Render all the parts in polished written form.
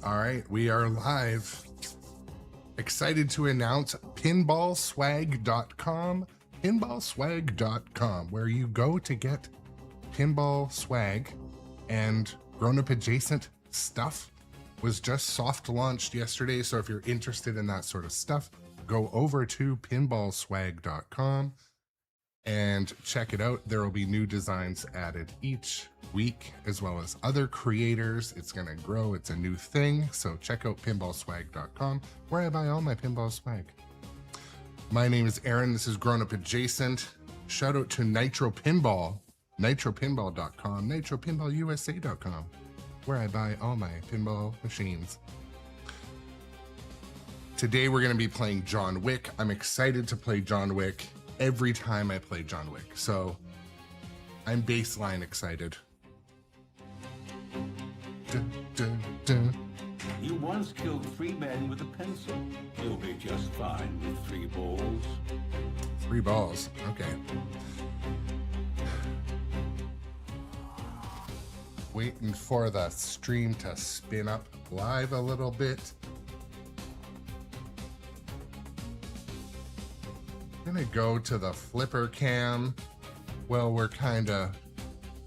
All right, we are live. Excited to announce pinballswag.com, pinballswag.com, where you go to get pinball swag and grown-up adjacent stuff. Was just soft launched yesterday, so if you're interested in that sort of stuff, go over to pinballswag.com and check it out. There will be new designs added each week, as well as other creators. It's going to grow. It's a new thing. So check out pinballswag.com, where I buy all my pinball swag. My name is Aaron. This is Grown Up Adjacent. Shout out to Nitro Pinball, nitropinball.com, nitropinballusa.com, where I buy all my pinball machines. Today we're going to be playing John Wick. I'm excited to play John Wick every time I play John Wick, so I'm baseline excited. Dun, dun, dun. You once killed 3 men with a pencil. You'll be just fine with 3 balls. 3 balls, okay. Waiting for the stream to spin up live a little bit. Gonna go to the flipper cam while we're kind of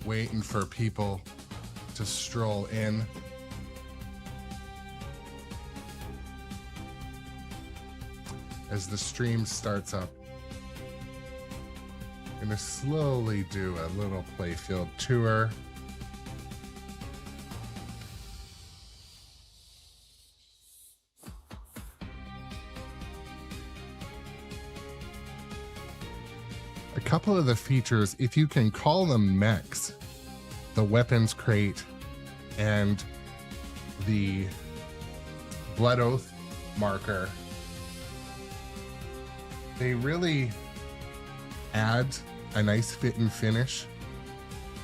waiting for people to stroll in. As the stream starts up, gonna slowly do a little playfield tour. A couple of the features, if you can call them mechs, the weapons crate and the blood oath marker, they really add a nice fit and finish.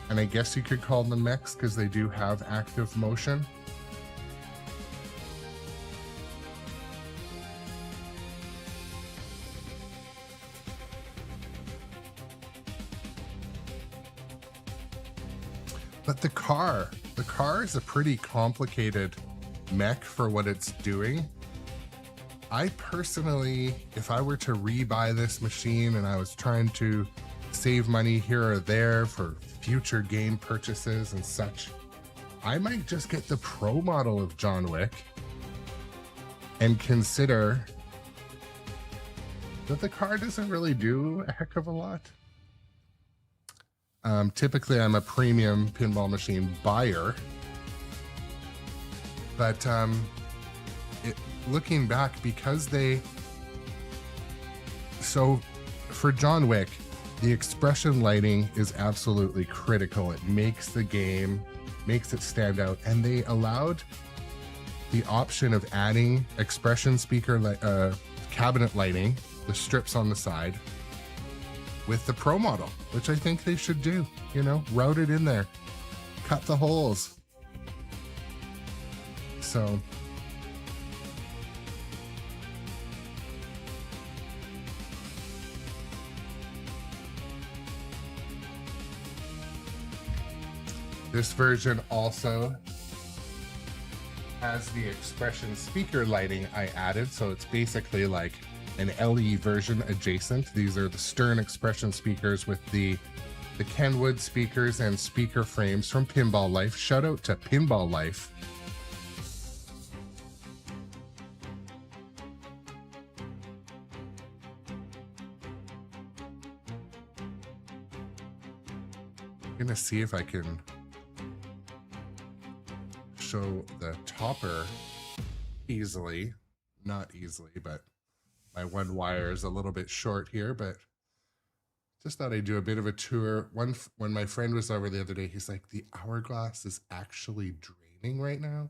And I guess you could call them mechs because they do have active motion. But the car is a pretty complicated mech for what it's doing. I personally, if I were to rebuy this machine and I was trying to save money here or there for future game purchases and such, I might just get the pro model of John Wick and consider that the car doesn't really do a heck of a lot. Typically, I'm a premium pinball machine buyer, but looking back, because so for John Wick, the expression lighting is absolutely critical. It makes the game, makes it stand out, and they allowed the option of adding expression speaker cabinet lighting, the strips on the side, with the pro model, which I think they should do, you know, route it in there, cut the holes. So this version also has the expression speaker lighting I added, so it's basically like an LE version adjacent. These are the Stern expression speakers with the Kenwood speakers and speaker frames from Pinball Life. Shout out to Pinball Life. I'm gonna see if I can show the topper easily. Not easily, but my one wire is a little bit short here, but just thought I'd do a bit of a tour. When my friend was over the other day, he's like, the hourglass is actually draining right now.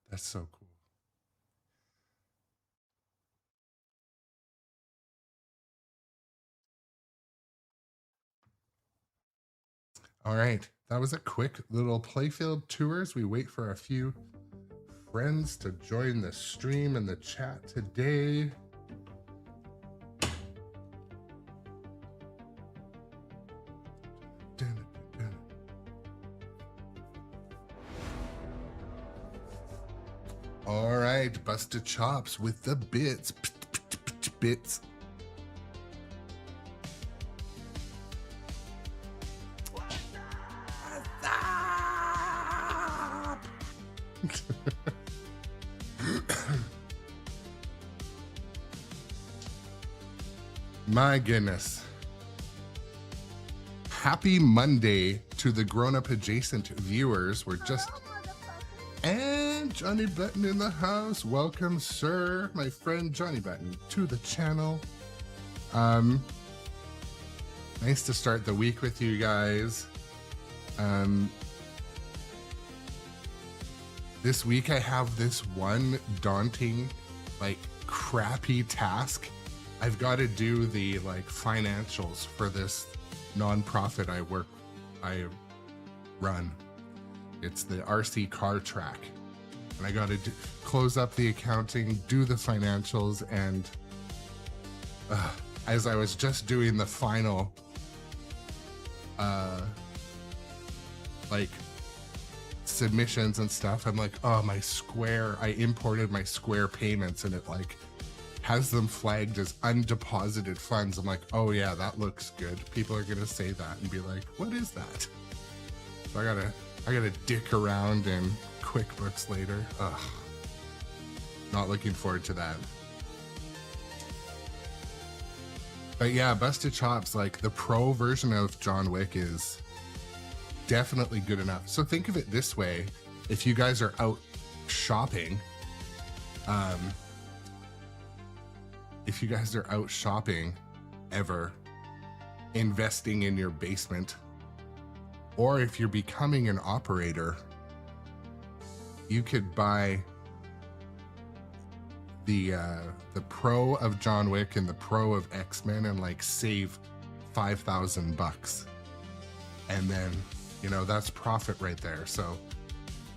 That's so cool. All right, that was a quick little playfield tour as we wait for a few friends to join the stream and the chat today. All right, Busted Chops with the bits. Bits. My goodness. Happy Monday to the grown-up adjacent viewers. We're just... And Johnny Button in the house. Welcome, sir, my friend Johnny Button, to the channel. Nice to start the week with you guys. This week I have this one daunting, like, crappy task. I've got to do the, like, financials for this nonprofit I run. It's the RC car track, and I got to close up the accounting, do the financials, and as I was just doing the final like submissions and stuff, I'm like, oh, my Square, I imported my Square payments and it like has them flagged as undeposited funds. I'm like, oh yeah, that looks good. People are gonna say that and be like, what is that? So I gotta dick around in QuickBooks later. Ugh. Not looking forward to that. But yeah, Busted Chops, like the pro version of John Wick is definitely good enough. So think of it this way. If you guys are out shopping, ever, investing in your basement, or if you're becoming an operator, you could buy the pro of John Wick and the pro of X-Men and like save $5,000, and then, you know, that's profit right there. So,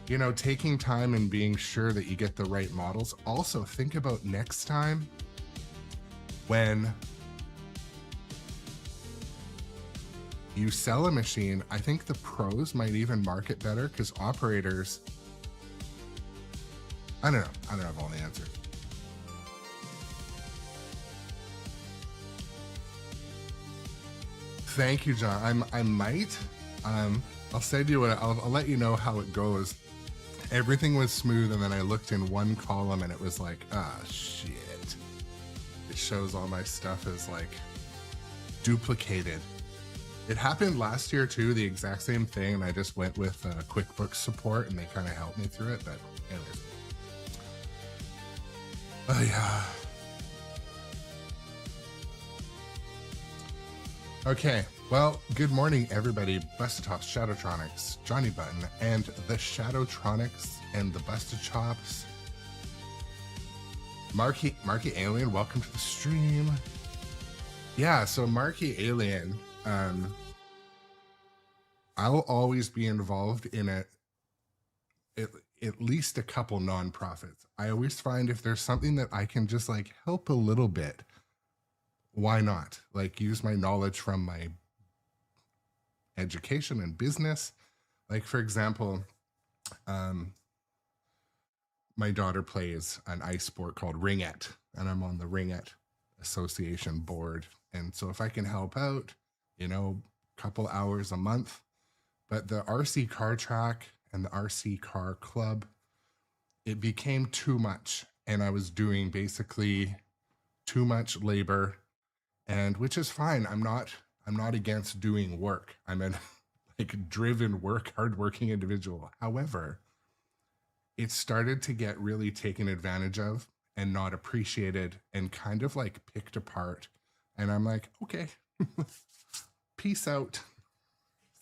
you know, taking time and being sure that you get the right models. Also think about next time when you sell a machine, I think the pros might even market better, because operators, I don't have all the answers. Thank you, John. I might, I'll send you what, I'll let you know how it goes. Everything was smooth, and then I looked in one column and it was like, ah, shit. It shows all my stuff is like duplicated. It happened last year too, the exact same thing, and I just went with QuickBooks support and they kind of helped me through it. But anyways, oh yeah. Okay, well, good morning everybody. Busted Chops, Shadowtronics, Johnny Button, and the Shadowtronics and the Busted Chops. Marky Alien, welcome to the stream. Yeah, so Marky Alien, I'll always be involved in at least a couple nonprofits. I always find if there's something that I can just like help a little bit, why not? Like use my knowledge from my education and business. Like for example, my daughter plays an ice sport called Ringette, and I'm on the Ringette Association board. And so if I can help out, you know, a couple hours a month. But the RC car track and the RC car club, it became too much. And I was doing basically too much labor, and which is fine. I'm not against doing work. I'm a like driven hardworking individual. However, it started to get really taken advantage of and not appreciated and kind of like picked apart. And I'm like, okay, peace out.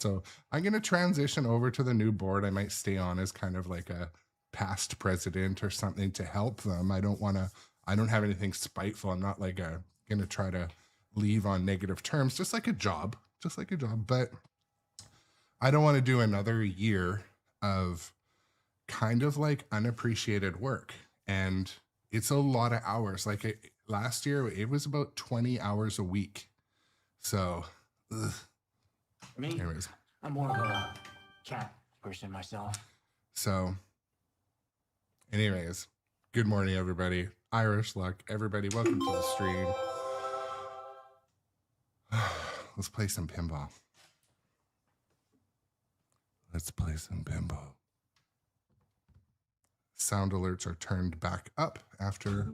So I'm going to transition over to the new board. I might stay on as kind of like a past president or something to help them. I don't have anything spiteful. I'm not like going to try to leave on negative terms, just like a job, but I don't want to do another year of kind of like unappreciated work. And it's a lot of hours. Like last year, it was about 20 hours a week. So, ugh. Me, anyways, I'm more of a cat person myself. So, anyways, Good morning, everybody. Irish luck, everybody. Welcome to the stream. Let's play some pinball. Let's play some pinball. Sound alerts are turned back up after.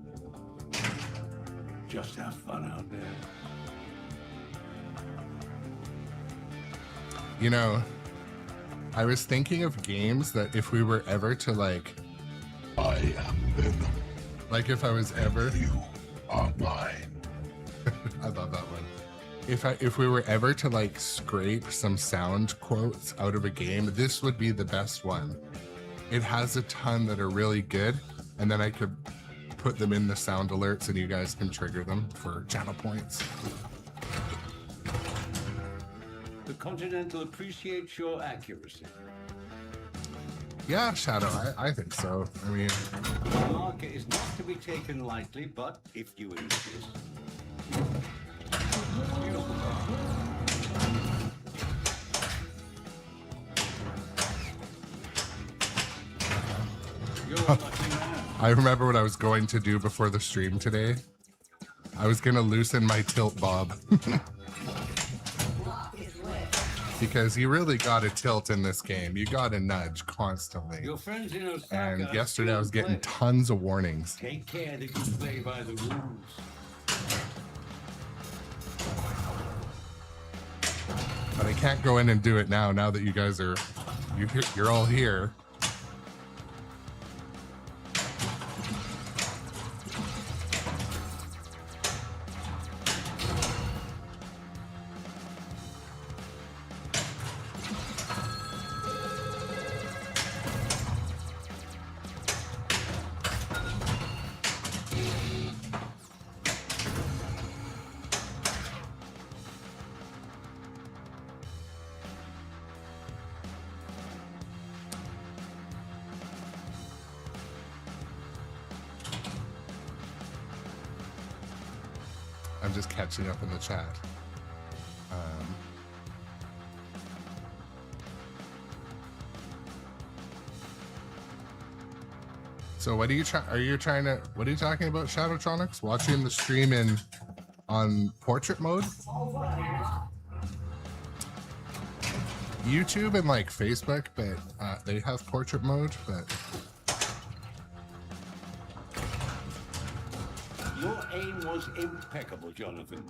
Just have fun out there. You know, I was thinking of games that if we were ever to like, I am Venom. like if I was ever, You are mine. I love that one. If we were ever to like scrape some sound quotes out of a game, this would be the best one. It has a ton that are really good, and then I could put them in the sound alerts and you guys can trigger them for channel points. The Continental appreciates your accuracy. Yeah, Shadow, I think so. I mean, The market is not to be taken lightly, but if you insist. You're a lucky man. I remember what I was going to do before the stream today. I was going to loosen my tilt bob. Because you really got to tilt in this game. You got to nudge constantly. Your friends in Osaka. And are yesterday I was still getting playing. tons of warnings. Take care that you play by the rules. But I can't go in and do it now that you guys are, you're all here. I'm just catching up in the chat. So what are you trying? What are you talking about, Shadowtronics? Watching the stream on portrait mode? YouTube and like Facebook, but they have portrait mode, but Your aim was impeccable, Jonathan.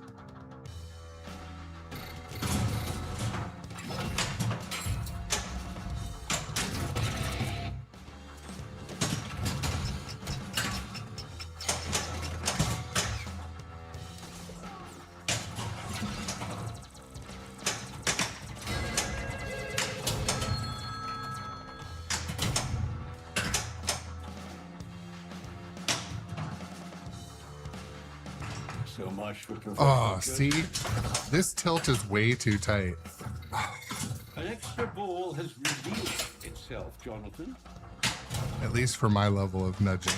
So much for oh, professional see, this tilt is way too tight. An extra ball has revealed itself, Jonathan. At least for my level of nudging.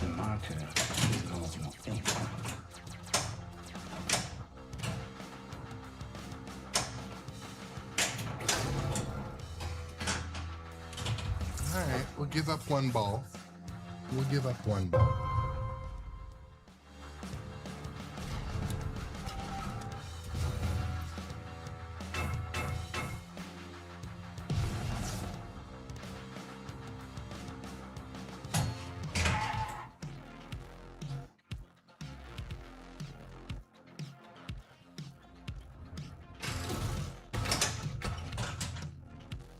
The marker is causing impact. All right, we'll give up one ball. We'll give up one ball.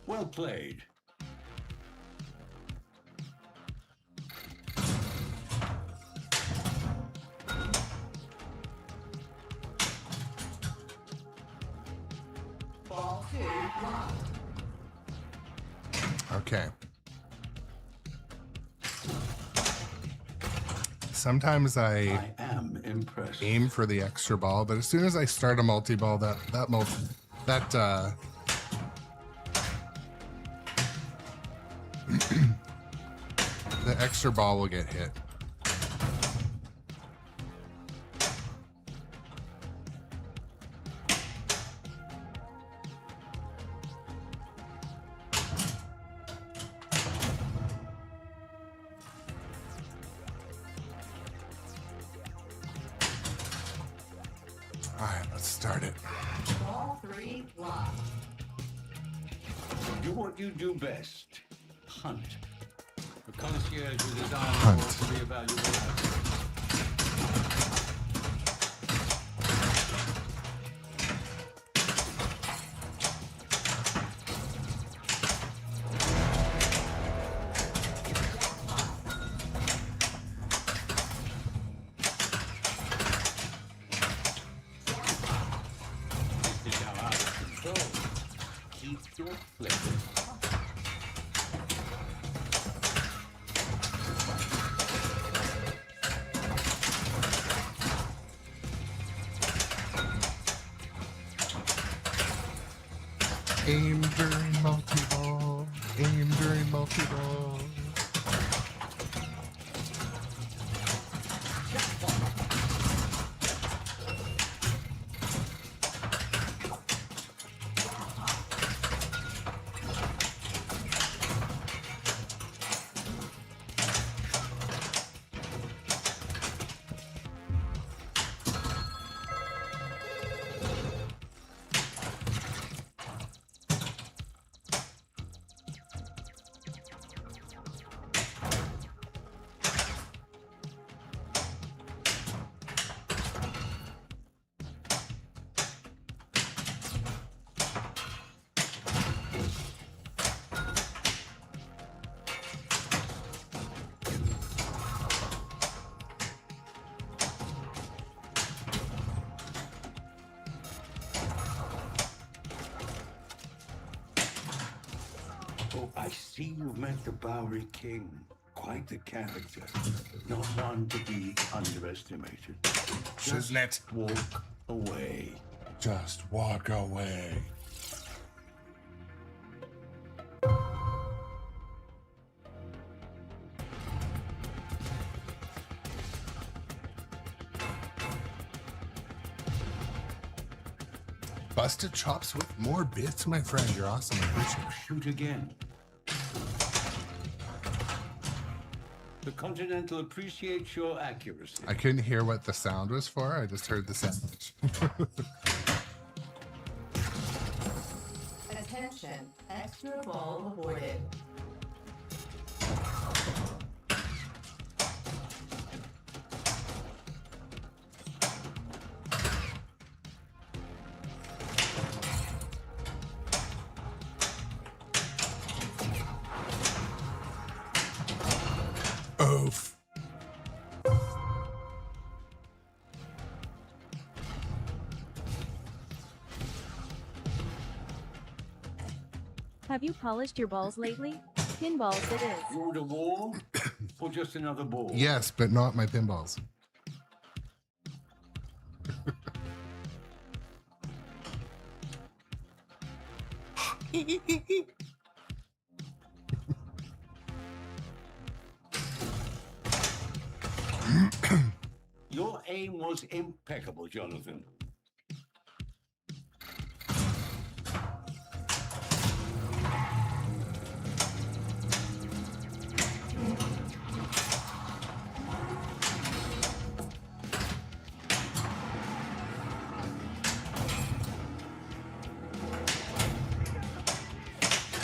Well played. Okay. Sometimes I am impressed. aim for the extra ball, but as soon as I start a multi-ball, the extra ball will get hit. Let's start it. All three locked. Do what you do best. Hunt. The concierge with his eyes Hunt. to reevaluate. This is how out of control. Keep your flipping. Aim during multi-ball. Aim during multi-ball. Oh, I see you've met the Bowery King. Quite the character. Not one to be underestimated. Just Shiznit. walk away. Just walk away. Busted chops with more bits, my friend. You're awesome. I appreciate it. Shoot again. The Continental appreciates your accuracy. I couldn't hear what the sound was for. I just heard the sandwich. Attention, extra ball awarded. Oof. Have you polished your balls lately? Pinballs it is. You want a wall or just another ball? Yes, but not my pinballs. Your aim was impeccable, Jonathan.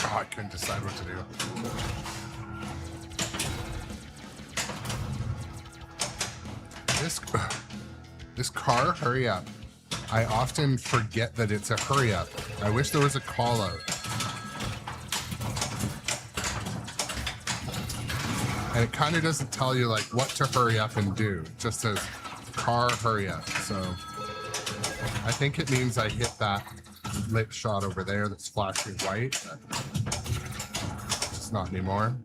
Oh, I couldn't decide what to do. This car, hurry up. I often forget that it's a hurry up. I wish there was a call out. And it kind of doesn't tell you like what to hurry up and do. It just says car hurry up. So I think it means I hit that lit shot over there that's flashing white. It's not anymore.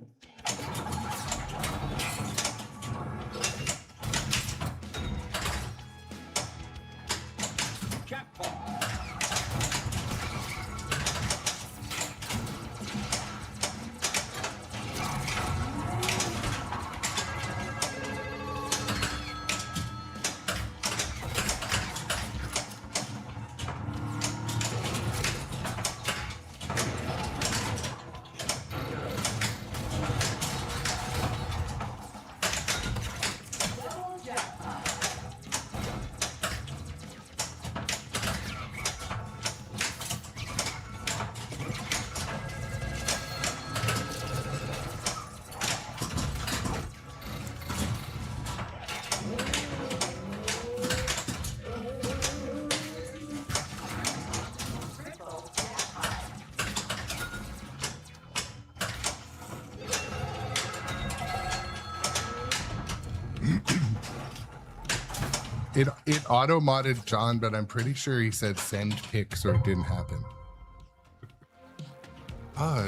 It auto-modded John, but I'm pretty sure he said send pics or it didn't happen.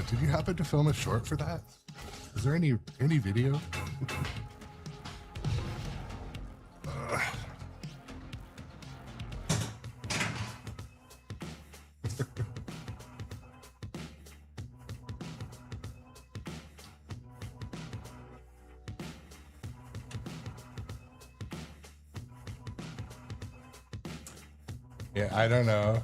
Did you happen to film a short for that? Is there any video? Yeah, I don't know.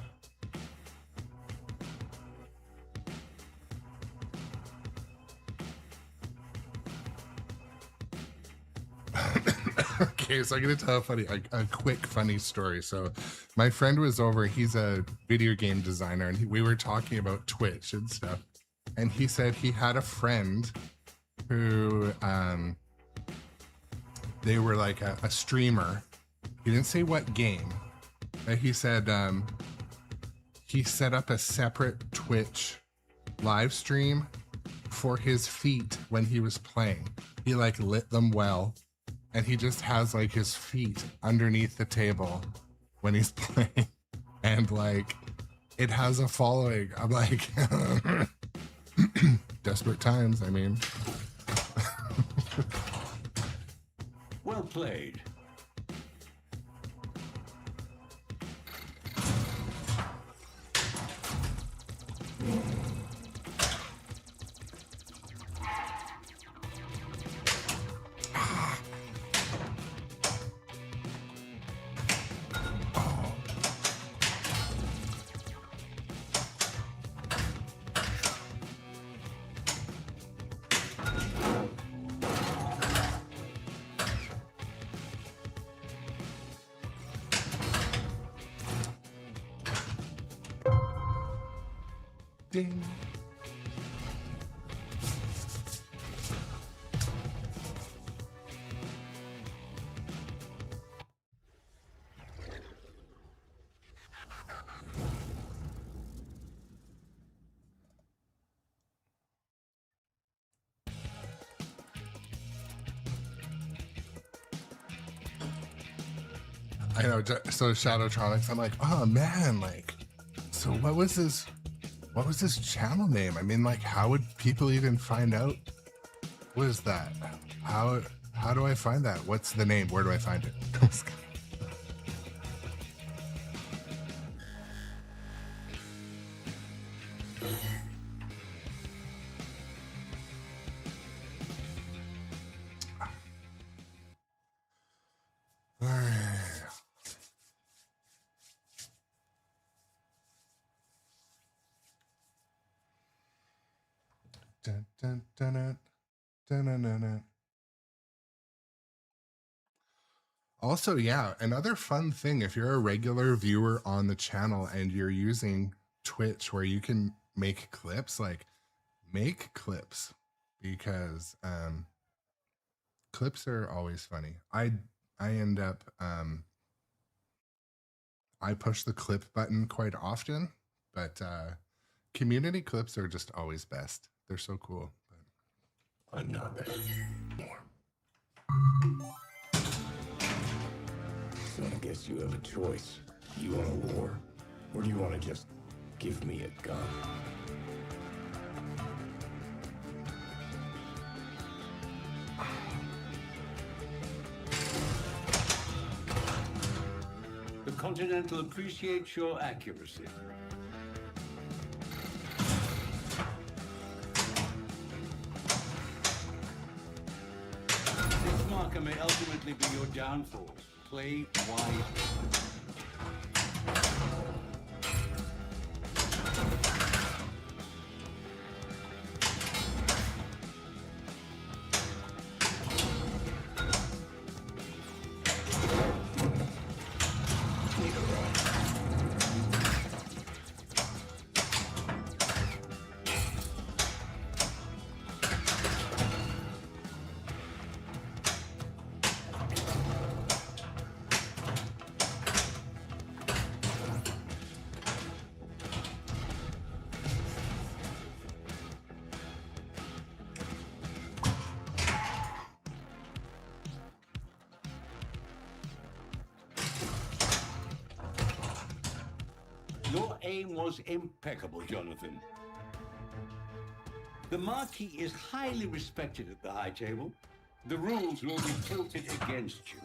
Okay, so I'm gonna tell a quick funny story. So my friend was over, he's a video game designer, and we were talking about Twitch and stuff. And he said he had a friend who they were like a streamer. He didn't say what game, but he said he set up a separate Twitch live stream for his feet when he was playing. He like lit them well, and he just has like his feet underneath the table when he's playing, and like it has a following. I'm like, desperate times, I mean. Well played. Ding. I know, so Shadowtronics, I'm like, oh man, like, so what was this channel name? I mean, like, how would people even find out? What is that? How do I find that? What's the name? Where do I find it? Dun, dun, dun, dun, dun, dun, dun, dun. Also, yeah, another fun thing, if you're a regular viewer on the channel and you're using Twitch where you can make clips, like make clips, because clips are always funny. I end up I push the clip button quite often, but community clips are just always best. They're so cool. Another. More. So I guess you have a choice. You want a war? Or do you want to just give me a gun? The Continental appreciates your accuracy. This marker may ultimately be your downfall. Play wisely. Your aim was impeccable, Jonathan. The Marquis is highly respected at the high table. The rules will be tilted against you.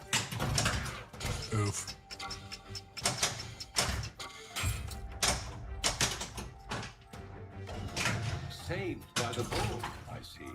Oof. Saved by the ball, I see.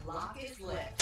Lock is lit.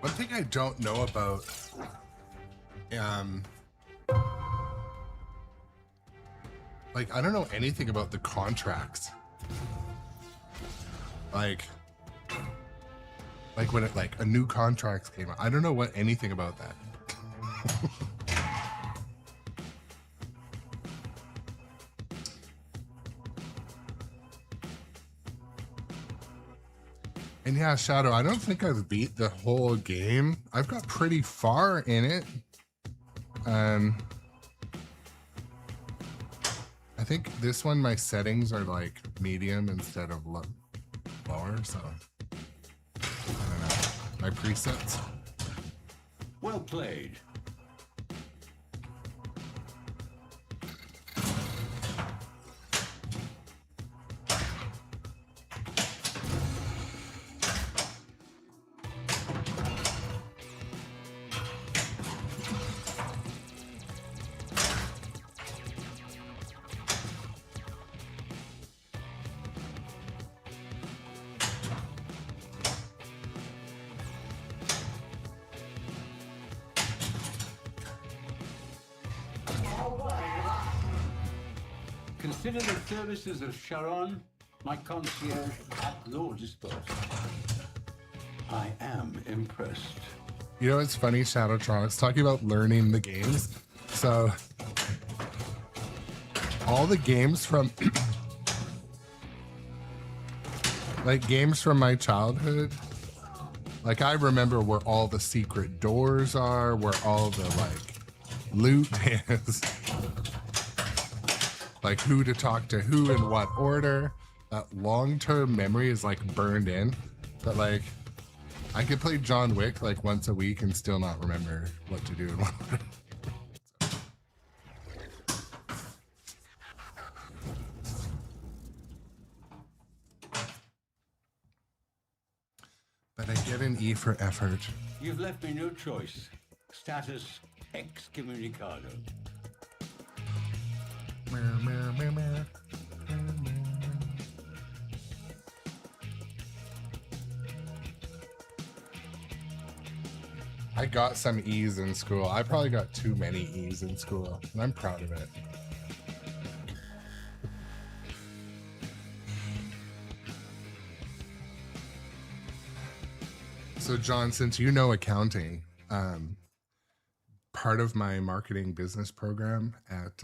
One thing I don't know about, like, I don't know anything about the contracts. Like when it, like, a new contract came out. I don't know anything about that. And yeah, Shadow, I don't think I've beat the whole game. I've got pretty far in it. I think this one, my settings are like medium instead of lower, so I don't know. My presets. Well played. Consider the services of Sharon, my concierge, at your disposal. I am impressed. You know what's funny, Shadowtronics, talking about learning the games. So all the games from like games from my childhood, like I remember where all the secret doors are, where all the like loot is, like who to talk to who in what order. That long-term memory is like burned in, but like I could play John Wick like once a week and still not remember what to do in what order. But I get an E for effort. You've left me no choice. Status excommunicado. I got some E's in school. I probably got too many E's in school, and I'm proud of it. So, John, since you know accounting, part of my marketing business program at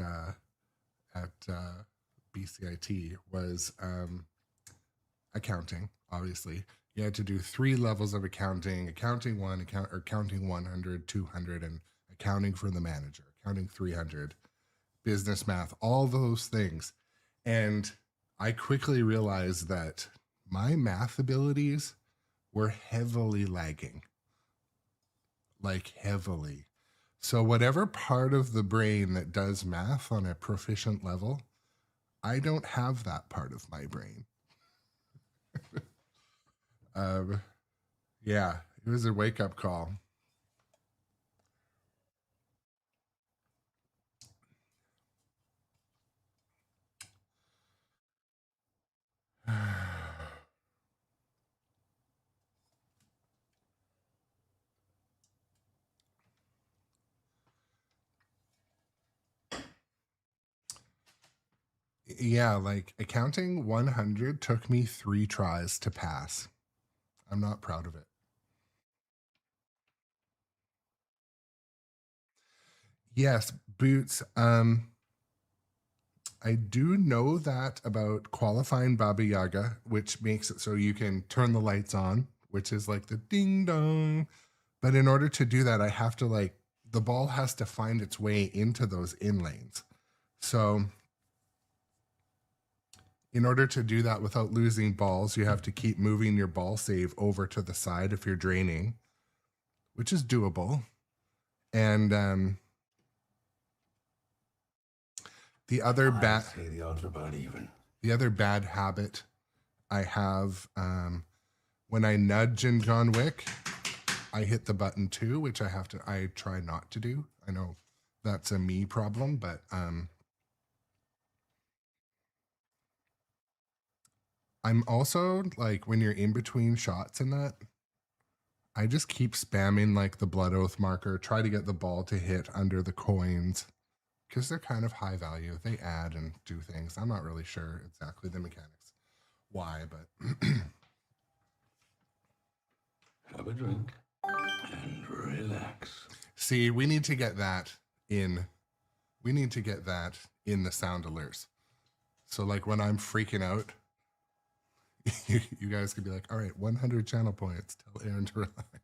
BCIT was accounting. Obviously, you had to do 3 levels of accounting: accounting 1, accounting 100, 200, and accounting for the manager, accounting 300, business math, all those things. And I quickly realized that my math abilities were heavily lagging. Like heavily. So whatever part of the brain that does math on a proficient level, I don't have that part of my brain. Yeah, it was a wake-up call. Yeah, like accounting 100 took me 3 tries to pass. I'm not proud of it. Yes, Boots. I do know that about qualifying Baba Yaga, which makes it so you can turn the lights on, which is like the ding dong. But in order to do that, I have to the ball has to find its way into those in lanes. So in order to do that without losing balls, you have to keep moving your ball save over to the side if you're draining, which is doable. And the other bad the odds are about even. The other bad habit I have, when I nudge in John Wick, I hit the button too, which I try not to do. I know that's a me problem, but I'm also like when you're in between shots and that, I just keep spamming like the blood oath marker, try to get the ball to hit under the coins because they're kind of high value. They add and do things. I'm not really sure exactly the mechanics why, but Have a drink and relax. see, we need to get that in. We need to get that in the sound alerts. So like when I'm freaking out, you guys could be like, all right, 100 channel points. Tell Aaron to relax.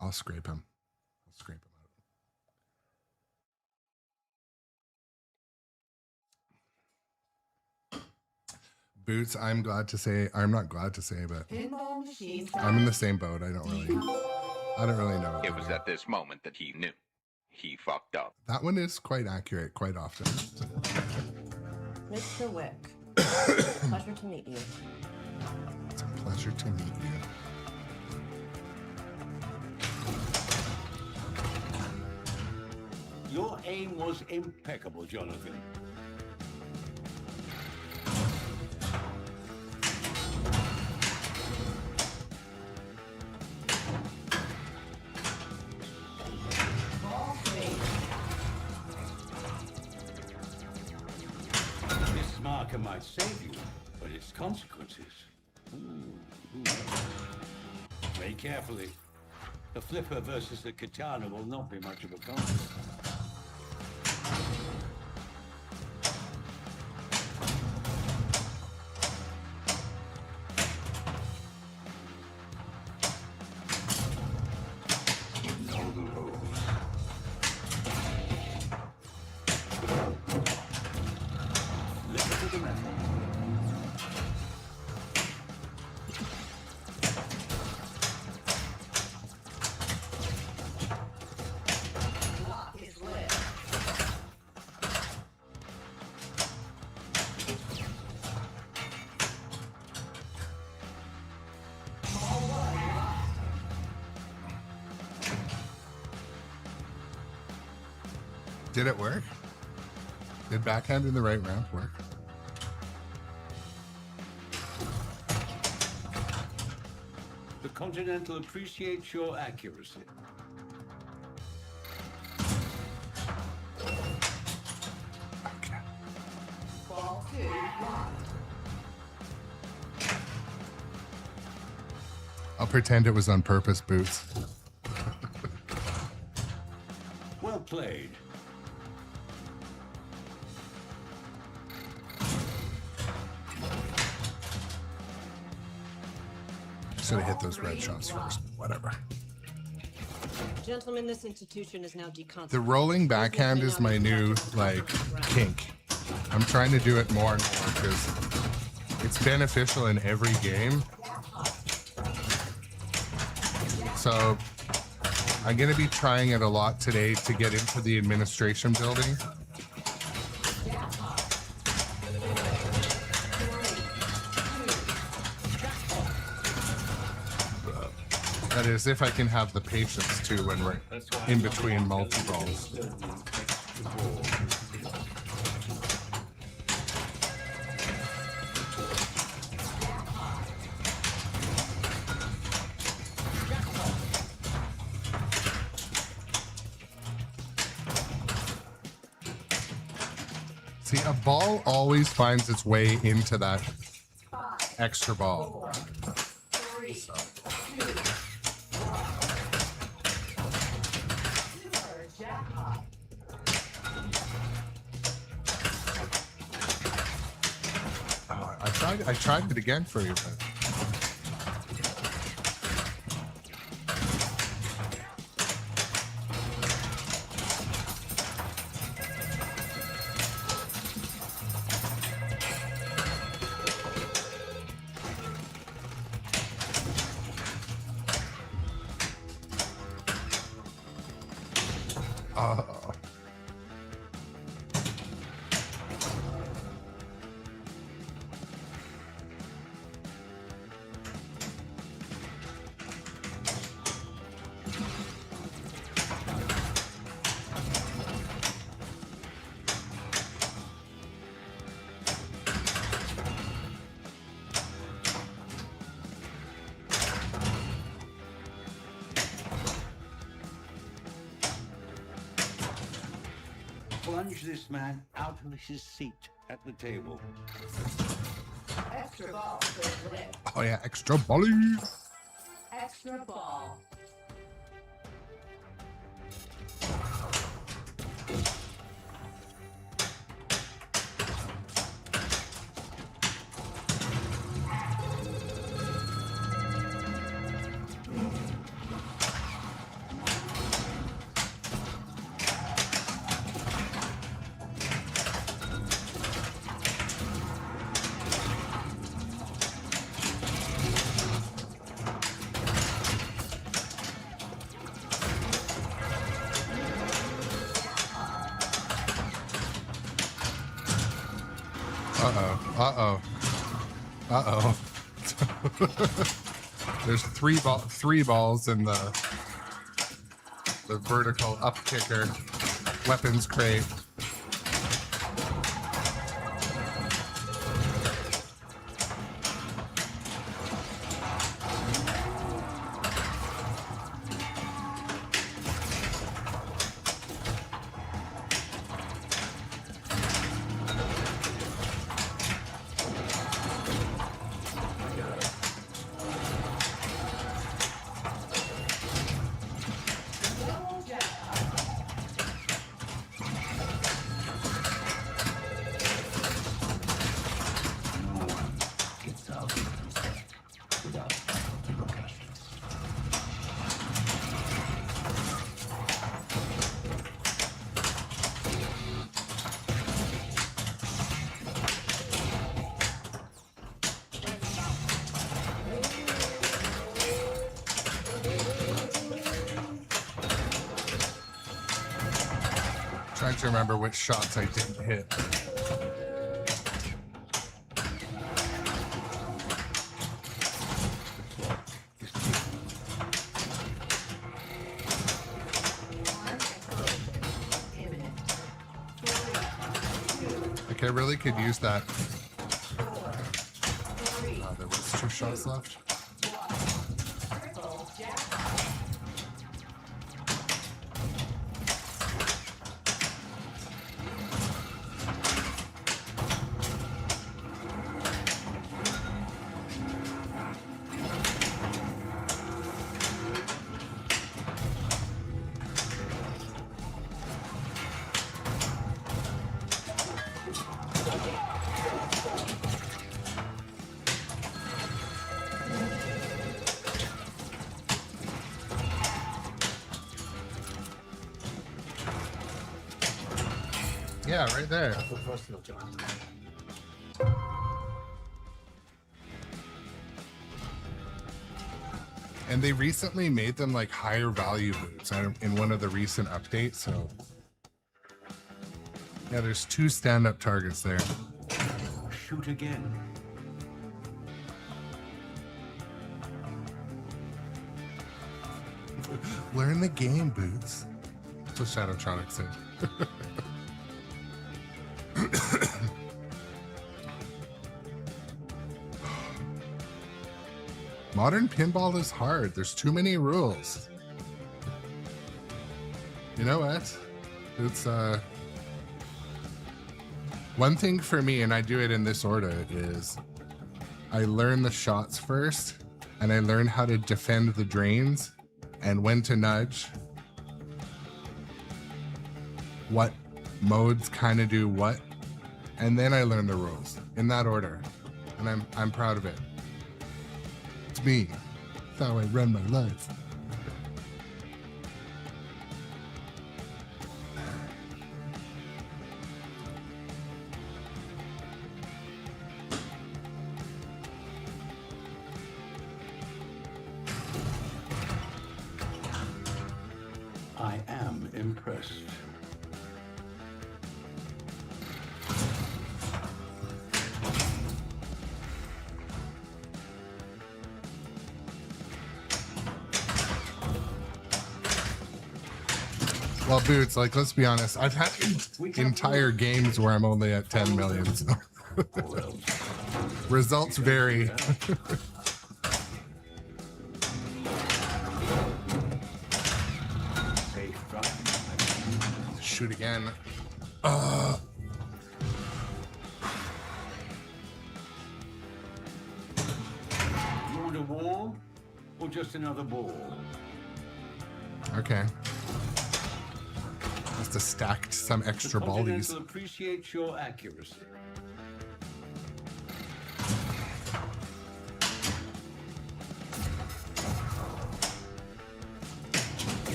I'll scrape him. I'll scrape him out. Boots, I'm not glad to say, but Pinball machines. I'm in the same boat. I don't really know. What It was at this moment that he knew. He fucked up. That one is quite accurate quite often. Mr. Wick, pleasure to meet you. It's a pleasure to meet you. Your aim was impeccable, Jonathan. Ball 3. This marker might save you, but its consequences. Ooh. Play carefully. The flipper versus the katana will not be much of a contest. Know the rules. Flipper to the metal. Lock is lit. Ball 1 locked. Did it work? Did backhand in the right ramp work? The Continental appreciates your accuracy. Okay. Ball 2 locked. I'll pretend it was on purpose, Boots. Well played. Should have hit those red shots first. Whatever. Gentlemen, this institution is now deconsecrated. The rolling backhand is my new, like, kink. I'm trying to do it more and more because it's beneficial in every game. So I'm going to be trying it a lot today to get into the administration building. That is, if I can have the patience to when we're in between multi-balls. See, a ball always finds its way into that extra ball. I tried it again for you, but Plunge this man out of his seat at the table. Extra ball for flip. oh yeah, extra volley. Extra ball. Uh-oh. There's three balls in the vertical up kicker weapons crate. Trying to remember which shots I didn't hit. Like I really could use that. There was 2 shots left. Yeah, right there. That's what versatile, John. And they recently made them like higher value boots in one of the recent updates. So yeah, there's 2 stand-up targets there. Shoot again. Learn the game, boots. That's what Shadowtronic said. Modern pinball is hard. There's too many rules. You know what? It's one thing for me, and I do it in this order, is I learn the shots first, and I learn how to defend the drains and when to nudge. What modes kind of do what, and then I learn the rules in that order, and I'm proud of it. It's me. That's how I run my life. I am impressed. Well, Boots, like, let's be honest, I've had entire games where I'm only at 10 million, so results vary. Shoot again. You want a wall or just another ball? Okay. Must have stacked some extra The ballies. Continental appreciates your accuracy.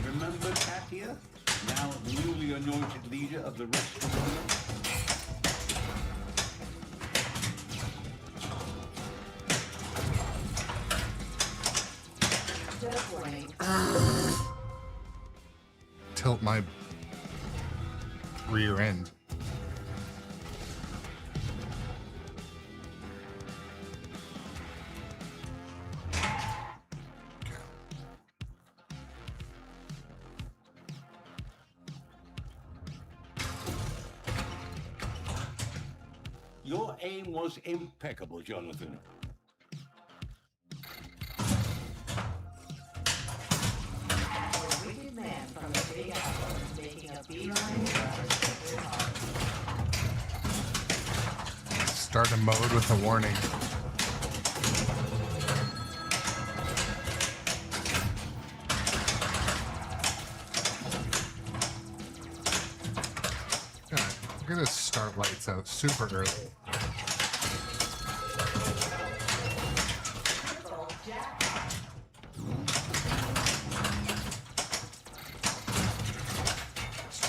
Remember Katia? Now newly anointed leader of the rest of the world? Just wait. Tilt my rear end. Your aim was impeccable, Jonathan. A wicked man from the Big Apple is making a beeline for our sacred heart. Start a mode with a warning. Yeah, we're gonna start lights out super early.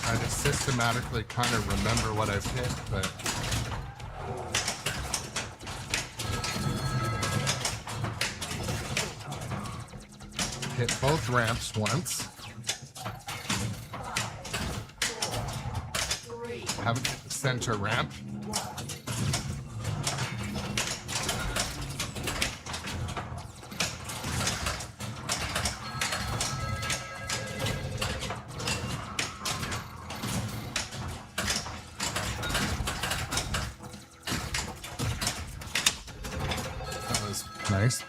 Try to systematically kind of remember what I've hit, but hit both ramps once. Haven't hit the center ramp. That was nice.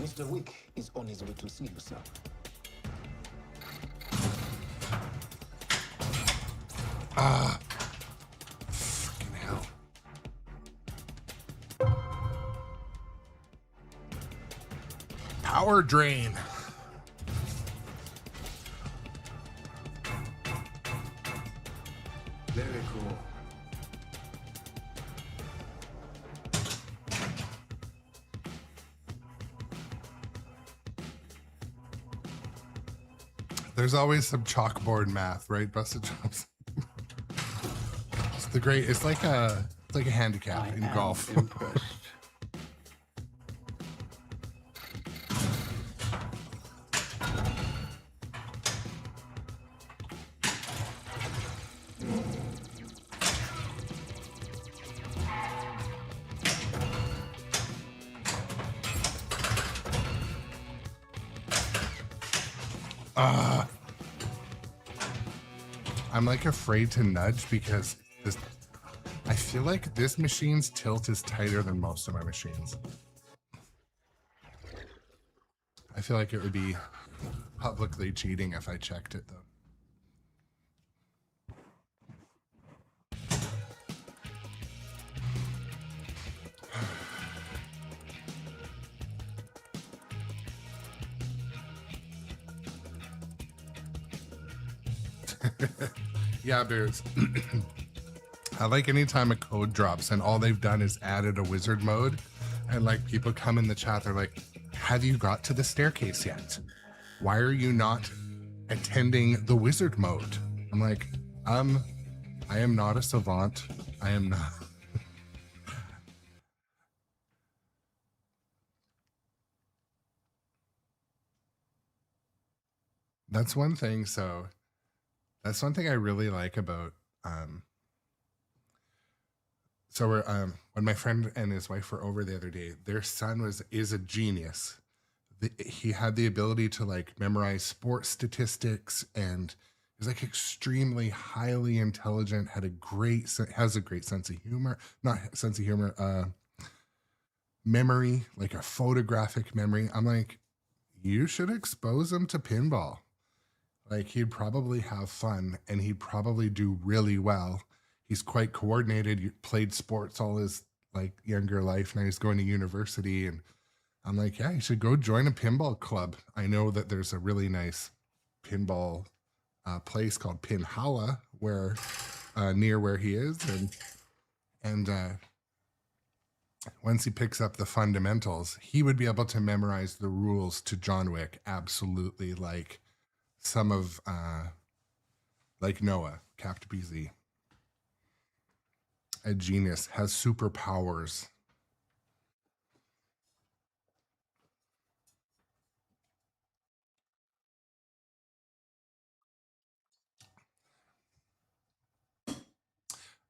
Mr. Wick is on his way to see you, sir. Fucking hell. Power drain. Very cool. There's always some chalkboard math, right, Busted Chops? It's the great. It's like a handicap in golf. Impressed. I'm like afraid to nudge because this. I feel like this machine's tilt is tighter than most of my machines. I feel like it would be publicly cheating if I checked it though. Yeah, Bears. I like anytime a code drops and all they've done is added a wizard mode, and like people come in the chat, they're like, have you got to the staircase yet? Why are you not attending the wizard mode? I'm like, I am not a savant. I am not. That's one thing. So that's one thing I really like about so we're when my friend and his wife were over the other day, their son is a genius. He had the ability to like memorize sports statistics and is like extremely highly intelligent, has a great sense of humor, memory, like a photographic memory. I'm like, you should expose him to pinball. Like he'd probably have fun and he'd probably do really well. He's quite coordinated. He played sports all his like younger life. Now he's going to university, and I'm like, yeah, you should go join a pinball club. I know that there's a really nice pinball place called Pinhalla where near where he is, and once he picks up the fundamentals, he would be able to memorize the rules to John Wick absolutely, like some of like Noah, Capt. BZ. A genius, has superpowers.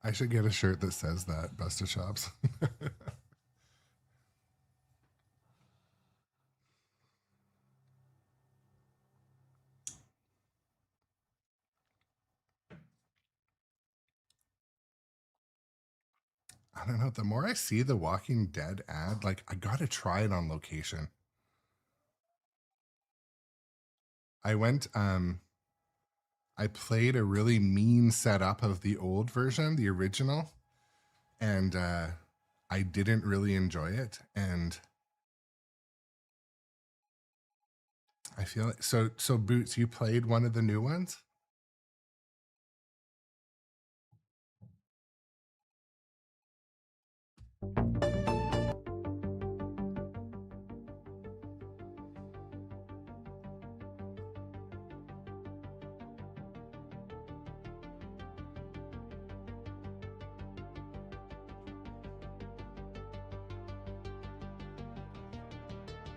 I should get a shirt that says that, Busta Shops. I don't know. The more I see the Walking Dead ad, like I gotta try it on location. I went, I played a really mean setup of the old version, the original, and I didn't really enjoy it. And I feel like, so Boots, you played one of the new ones?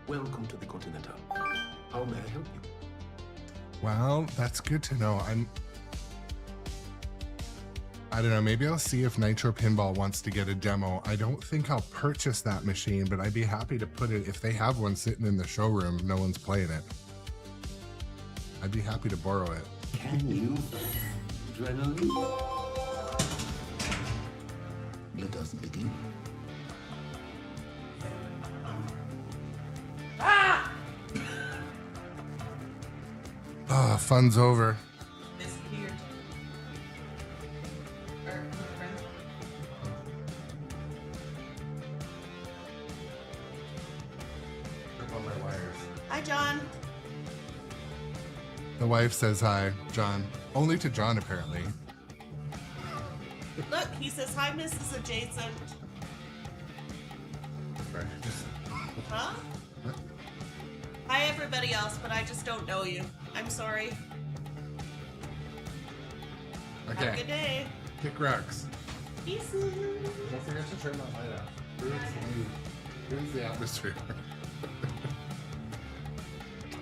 Welcome to the Continental. How may I help you? Well, that's good to know. I don't know, maybe I'll see if Nitro Pinball wants to get a demo. I don't think I'll purchase that machine, but I'd be happy to put it, if they have one sitting in the showroom, no one's playing it. I'd be happy to borrow it. Can you? Adrenaline? Let us begin. Ah! fun's over. Disappeared. Hi, John. The wife says hi, John. Only to John, apparently. Look, he says hi, Mrs. Adjacent. Huh? Hi, everybody else, but I just don't know you. I'm sorry. Have a Okay, good day. kick rocks. Peace. Don't forget to turn that light off. Ruins the atmosphere.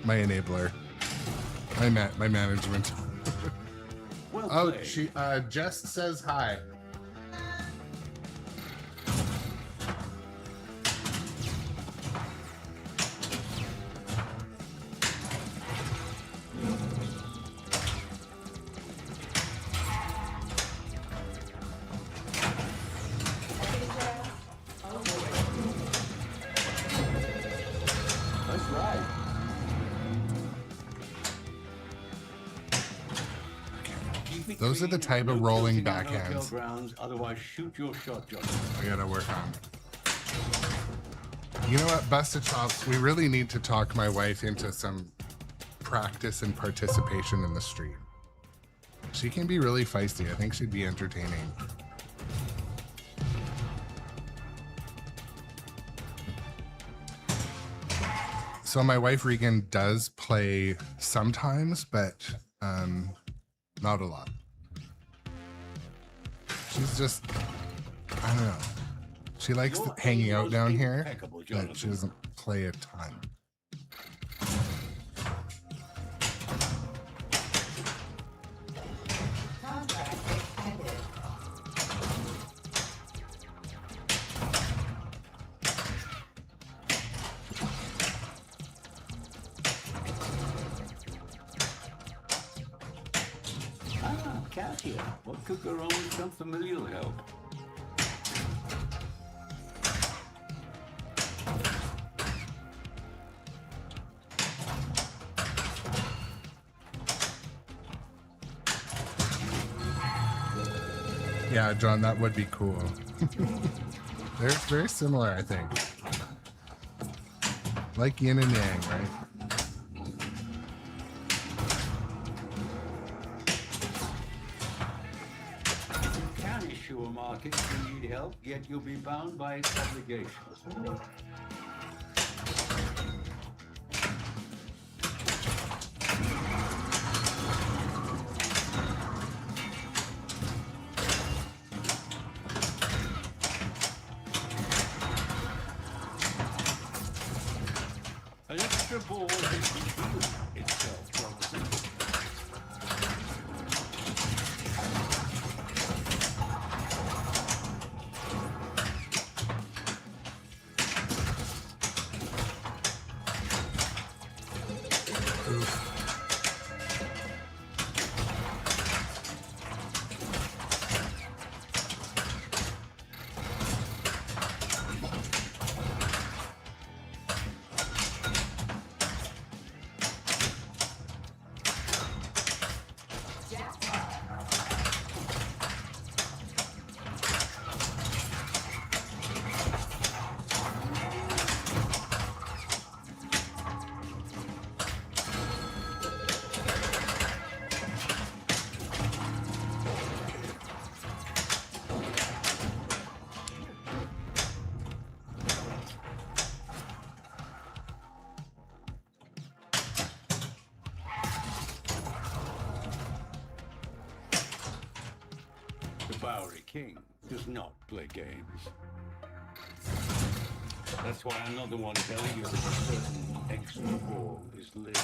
My enabler. My management. Well Oh, played. she Jess says hi. That's right. Keep it Those are the clean, type no of rolling tilting on hotel backhands grounds, otherwise shoot your shot, John. I gotta work on. You know what, busted chops, we really need to talk my wife into some practice and participation in the stream. She can be really feisty. I think she'd be entertaining. So my wife Regan does play sometimes, but not a lot. She's just, I don't know. She likes Your hanging aim out was down here, impeccable, but Jonathan. she doesn't play a ton. Contract extended. Ah, Cassia. What could go wrong with some familial help? Yeah, John, that would be cool. They're very similar, I think. Like yin and yang, right? You can issue a market if you need help, yet you'll be bound by its obligations. An extra ball is itself, Jonathan. The Bowery King does not play games. That's why I'm not the one telling you that a certain extra ball is lit.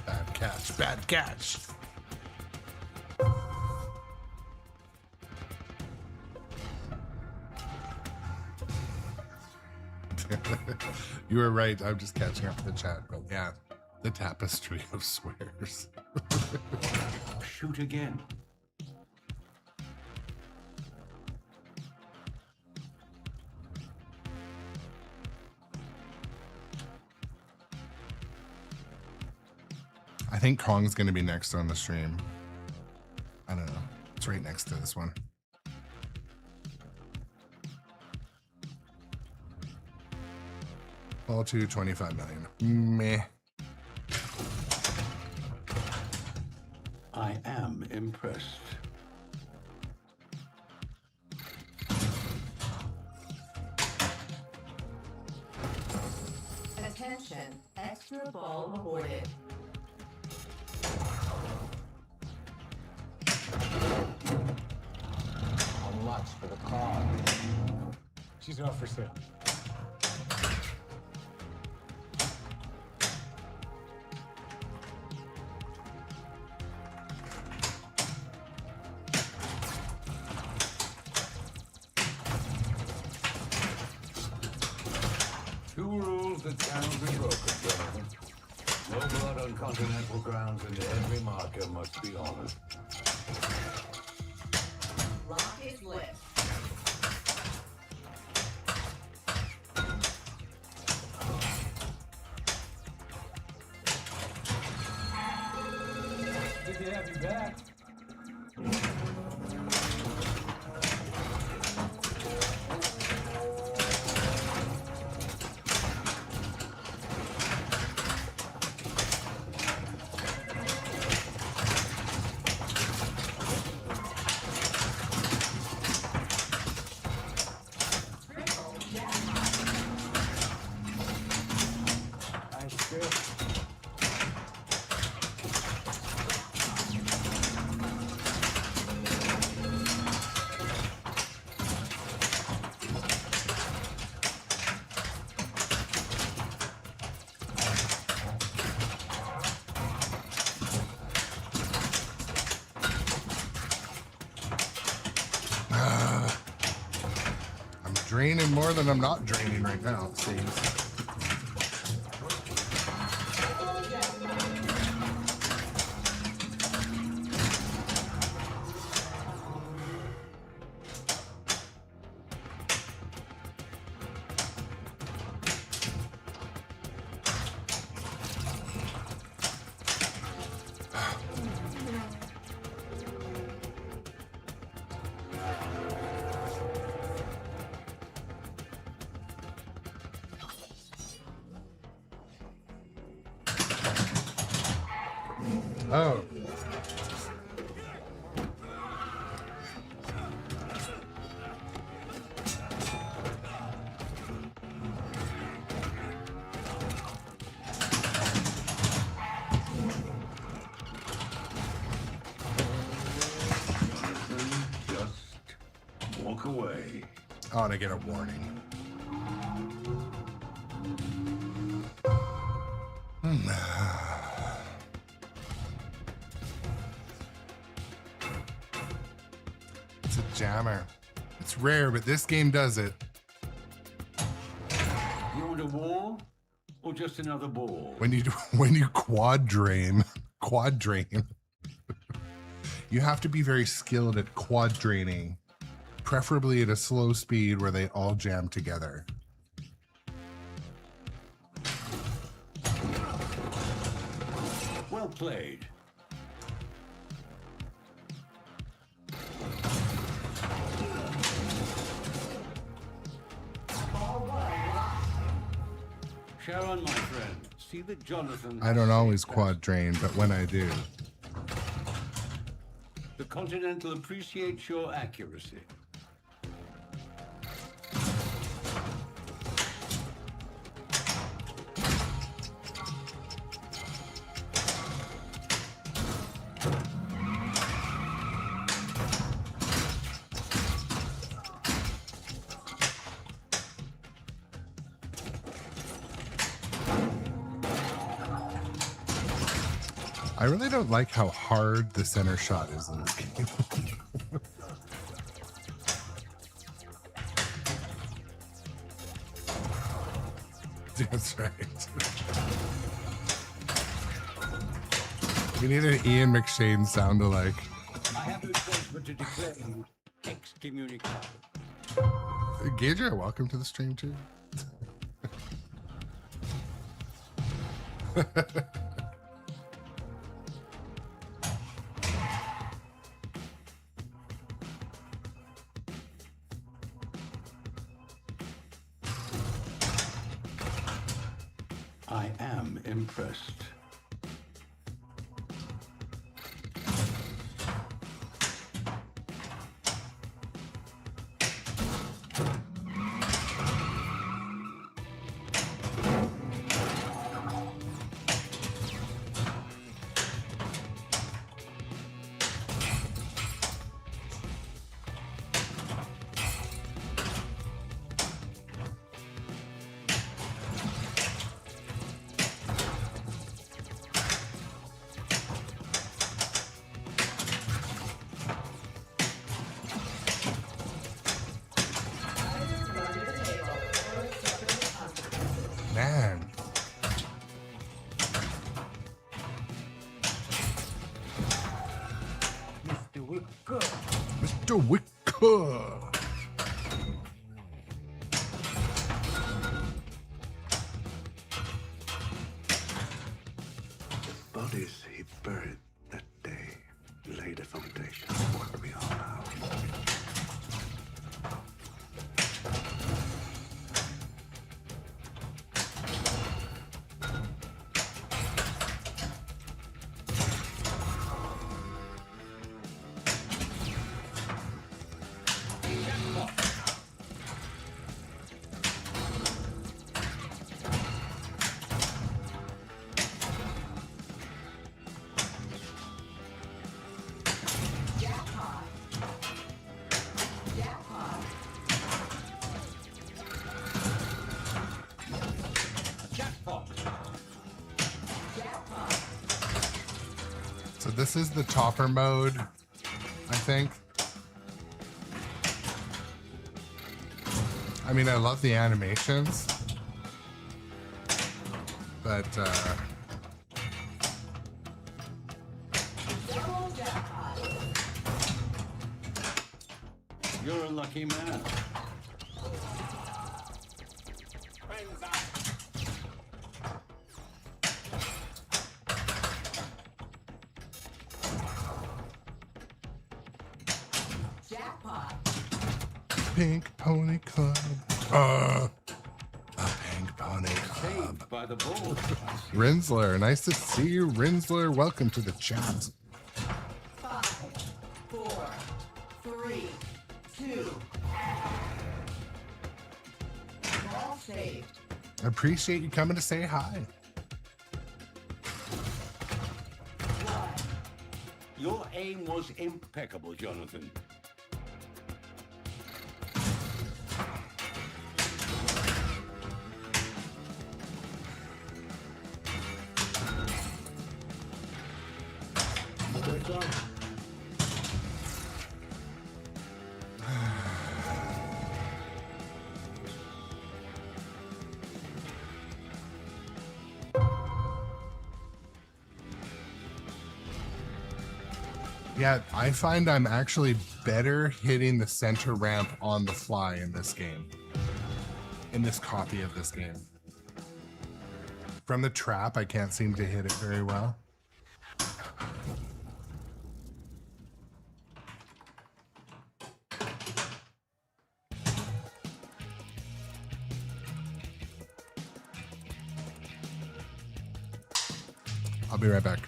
Bad catch, bad catch. You were right. I'm just catching up to the chat. But yeah, the tapestry of swears. Shoot again. I think Kong's going to be next on the stream. I don't know. It's right next to this one. All to 25 million. Meh. I am impressed. Attention, extra ball awarded. How much for the car? She's not for sale. Two rules that cannot be broken, gentlemen. No blood on continental grounds, and every marker must be honored. Lock is lit. Good to have you back. Nice trip. I'm draining more than I'm not draining right now, it seems. Oh. Just walk away. Oh, and I get a warning. It's a jammer. It's rare, but this game does it. You want a war? Or just another ball? When you quad drain, you have to be very skilled at quad draining, preferably at a slow speed where they all jam together. Well played. Sharon, my friend, see that Jonathan... I don't always quad drain, but when I do. The Continental appreciates your accuracy. I really don't like how hard the center shot is in this game. That's right. We need an Ian McShane sound alike. I have no choice but to declare you excommunicado. Gager, welcome to the stream too. I am impressed. Man. Mr. Wicker. Mr. Wicker. Bodies he buried that day laid a foundation for where we are now. So this is the topper mode, I think. I mean, I love the animations, but You're a lucky man. Pink Pony Club. A Pink Pony Club. Saved by the board. Rinsler, nice to see you, Rinsler. Welcome to the chat. 5, 4, 3, 2. Ball saved. I appreciate you coming to say hi. Your aim was impeccable, Jonathan. Yeah, I find I'm actually better hitting the center ramp on the fly in this game. In this copy of this game. From the trap, I can't seem to hit it very well. I'll be right back.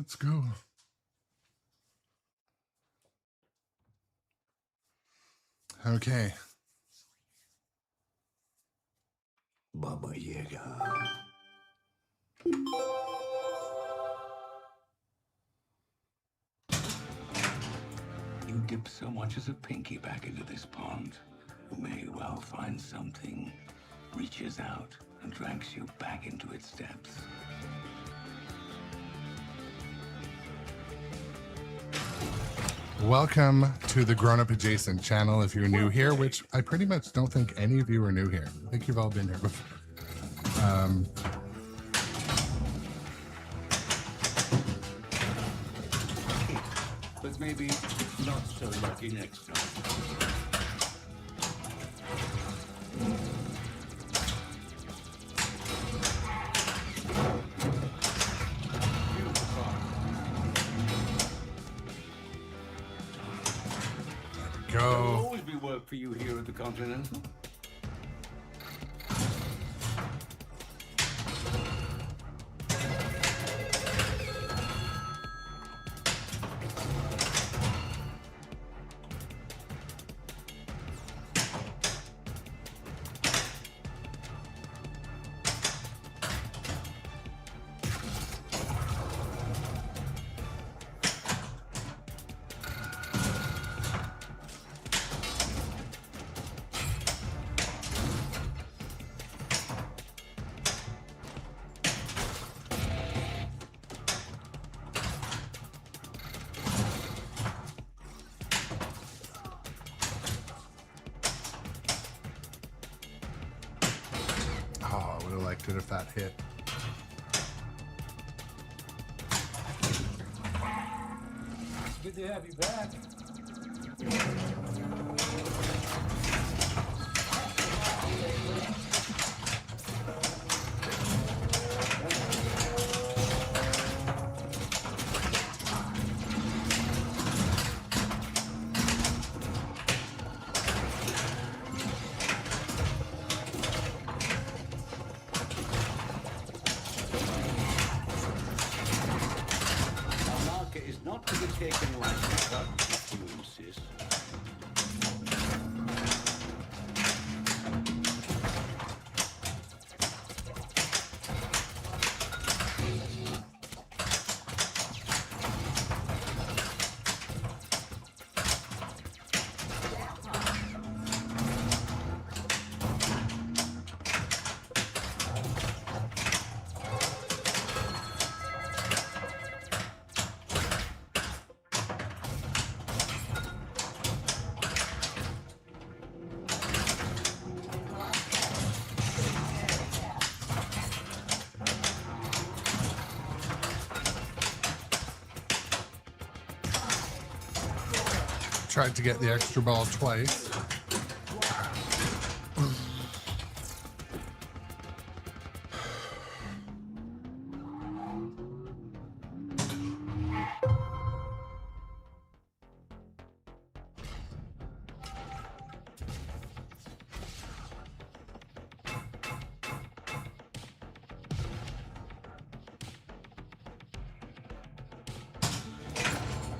Let's go. Okay. Baba Yaga. You dip so much as a pinky back into this pond, you may well find something reaches out and drags you back into its depths. Welcome to the Grown Up Adjacent channel if you're new here, which I pretty much don't think any of you are new here. I think you've all been here before. But maybe not so lucky next time. Go. There'll always be work for you here at the Continental. Oh, I would have liked it if that hit. Good to have you back. Our market is not to be taken lightly, but if you insist. Tried to get the extra ball twice.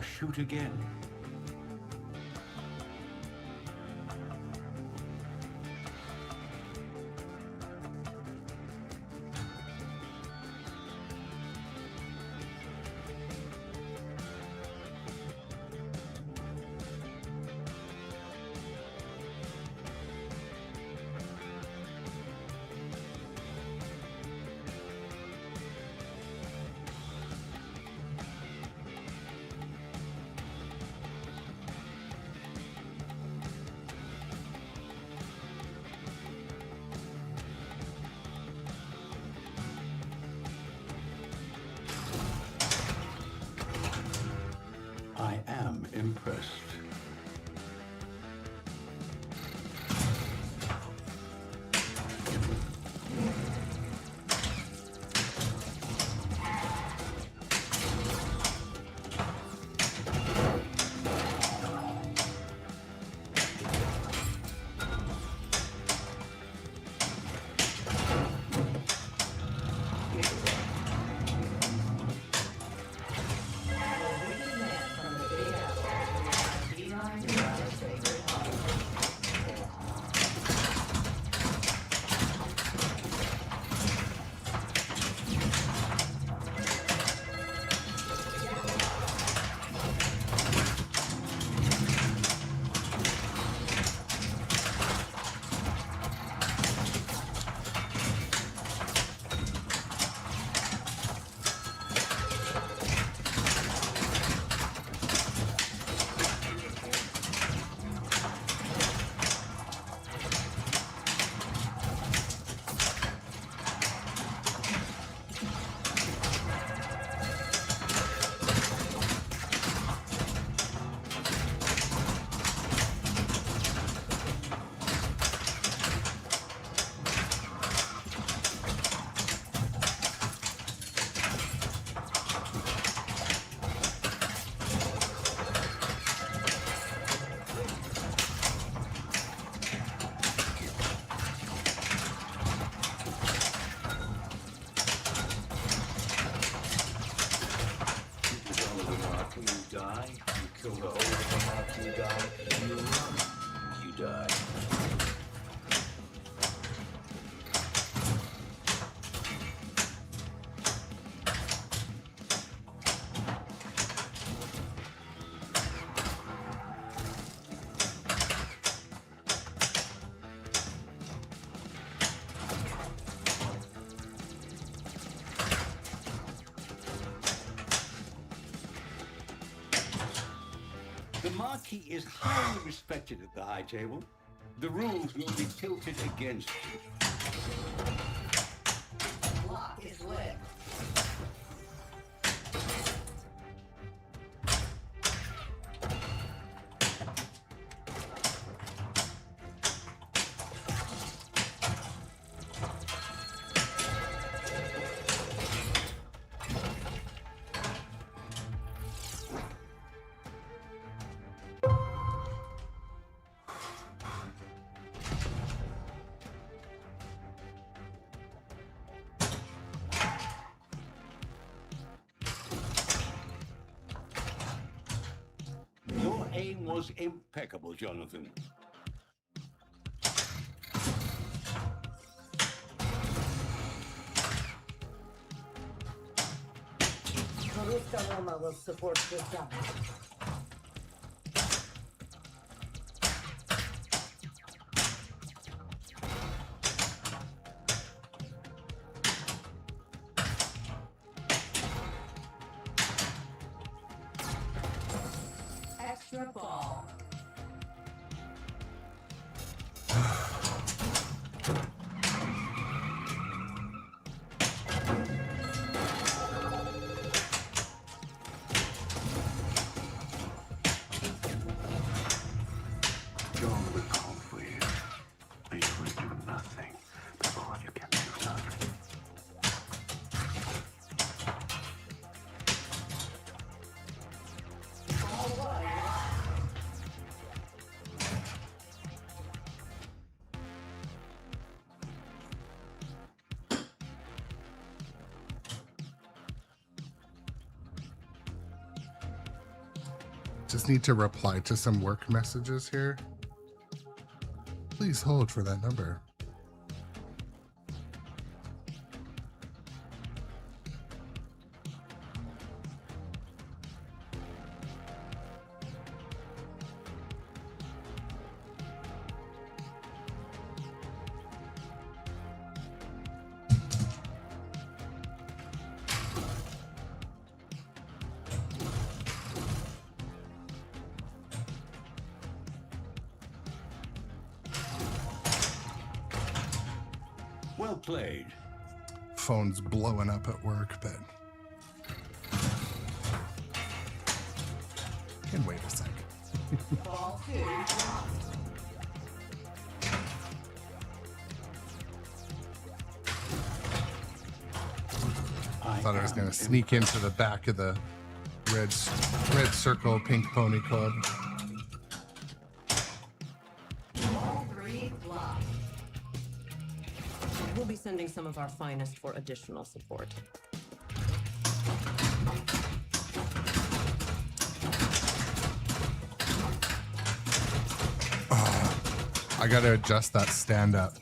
Shoot again. I am impressed. Marquis is highly respected at the high table. The rules will be tilted against you. Lock is lit. Your aim was impeccable, Jonathan. Maruska Roma will support this side. Extra ball. John will call for you. And you will do nothing before you can do something. Just need to reply to some work messages here. Please hold for that number. Well played. Phone's blowing up at work, but can wait a sec. Ball 2. Thought I was gonna sneak into the back of the red circle pink pony club. Ball 3 block. We'll be sending some of our finest for additional support. I gotta adjust that stand up.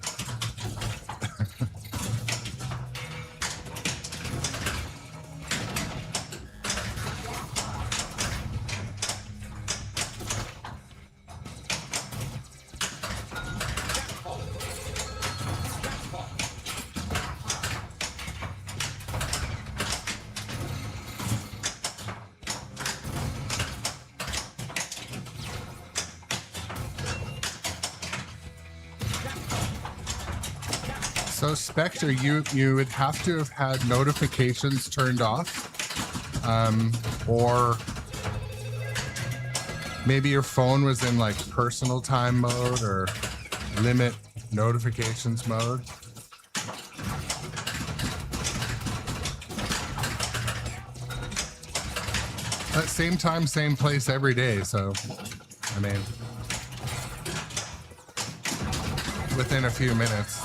So Spectre, you would have to have had notifications turned off, or maybe your phone was in like personal time mode or limit notifications mode. At same time, same place every day. So, I mean, within a few minutes.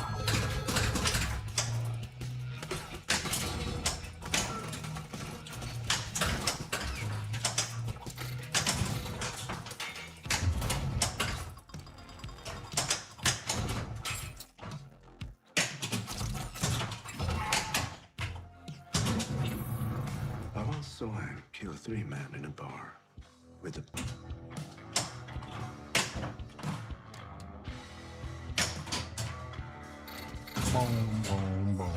I once saw him kill 3 men in a bar with a... Boom, boom, boom.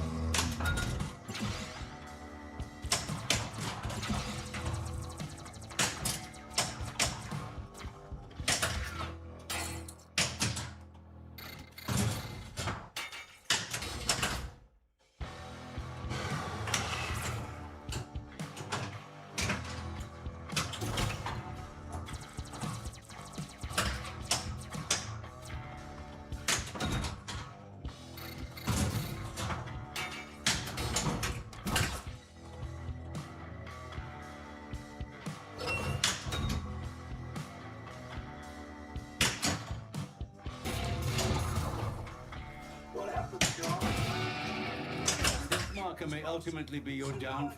ultimately be your downfall.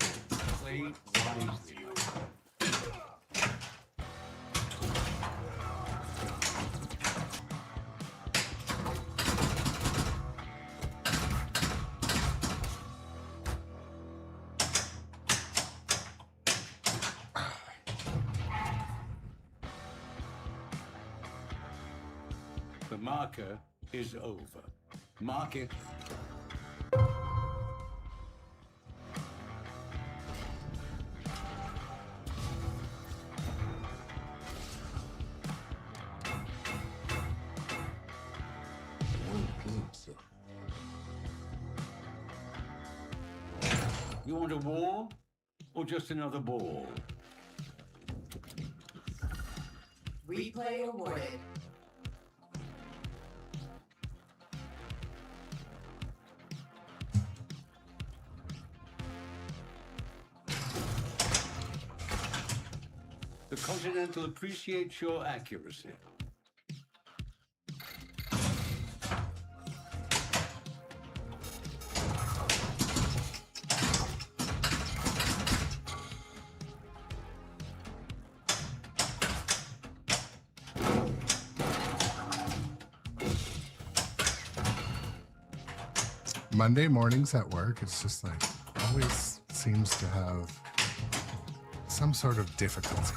Play wisely. The marker is over. Mark it. You want a war or just another ball? Replay awarded. The Continental appreciates your accuracy. Monday mornings at work, it's just like always seems to have some sort of difficulty.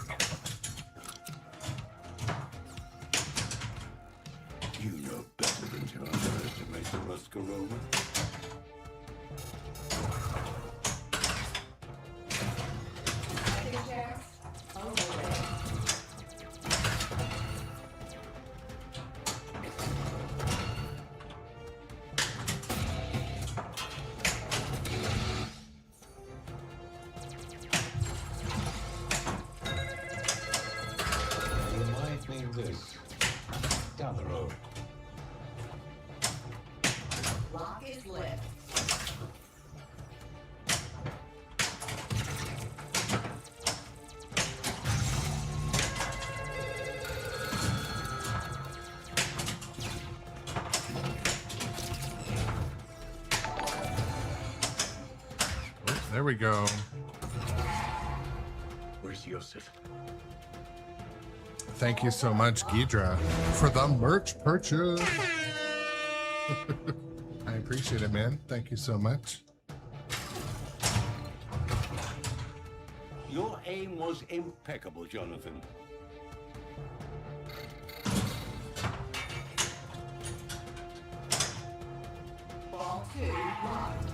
You know better than to underestimate the Roscaroma. Second chance. Awarded. Remind me of this. Down the road. Lock is lit. Oh, there we go. Where's Yosef? Thank you so much, Gidra, for the merch purchase. I appreciate it, man. Thank you so much. Your aim was impeccable, Jonathan. Ball 2 locked.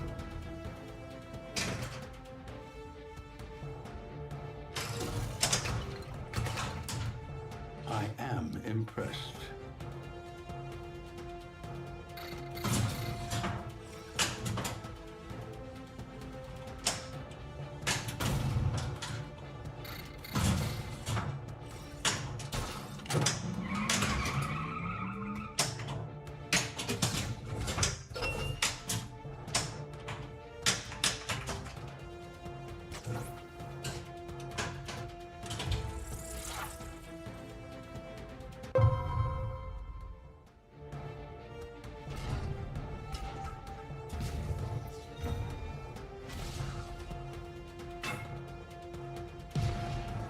I am impressed.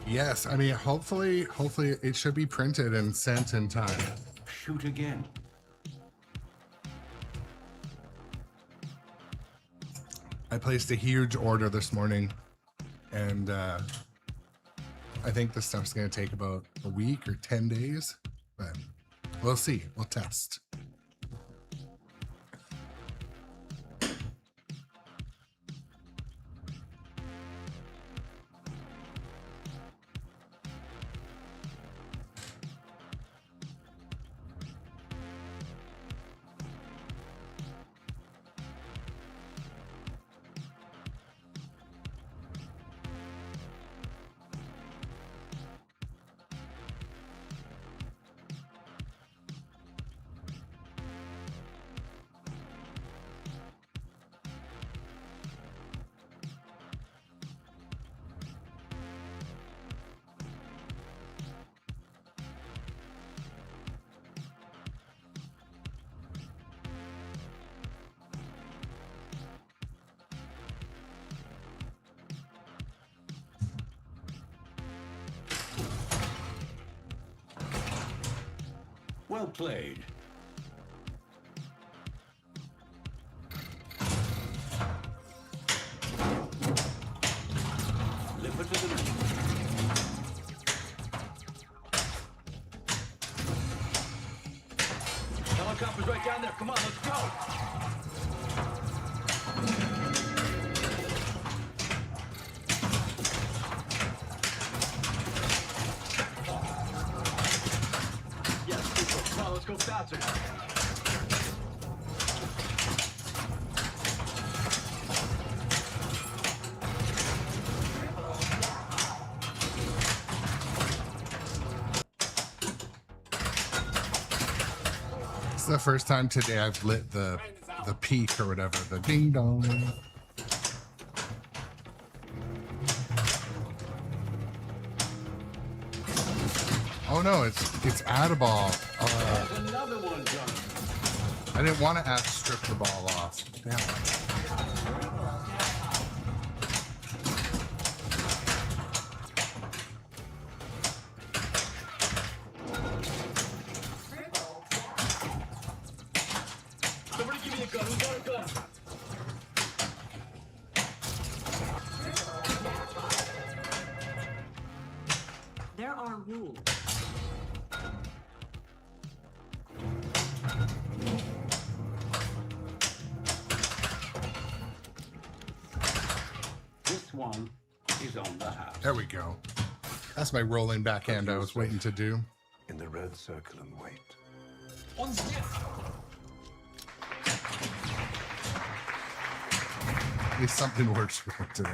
Yes, I mean, hopefully it should be printed and sent in time. Shoot again. I placed a huge order this morning, and I think the stuff's going to take about a week or 10 days, but we'll see. We'll test. Well played. Flip it to the middle. Helicopter's right down there. Come on, let's go. Yes, people. Come on, let's go faster. It's the first time today I've lit the peak or whatever, the ding dong. Oh no, it's Adaball. There's another one, John. I didn't want to strip the ball off. Damn. Somebody give me a gun. Who's got a gun? There are rules. This one is on the house. There we go. That's my rolling backhand I was waiting to do. In the red circle and wait. At least something works for me today.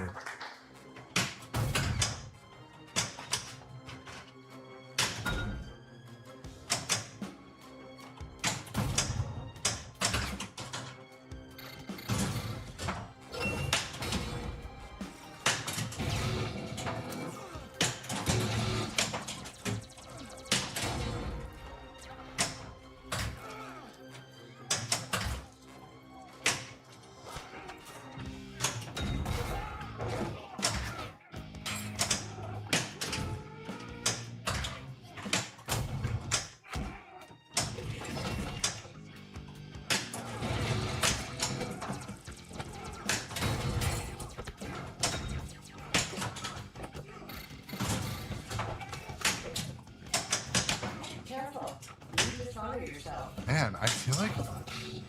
Careful. You dishonor yourself. Man, I feel like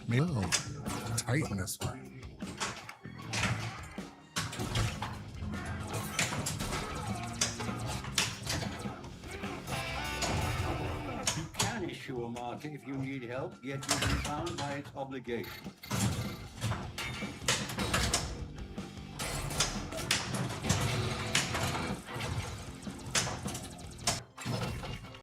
maybe a little tight in this one. You can issue a marker if you need help, yet you will be bound by its obligation.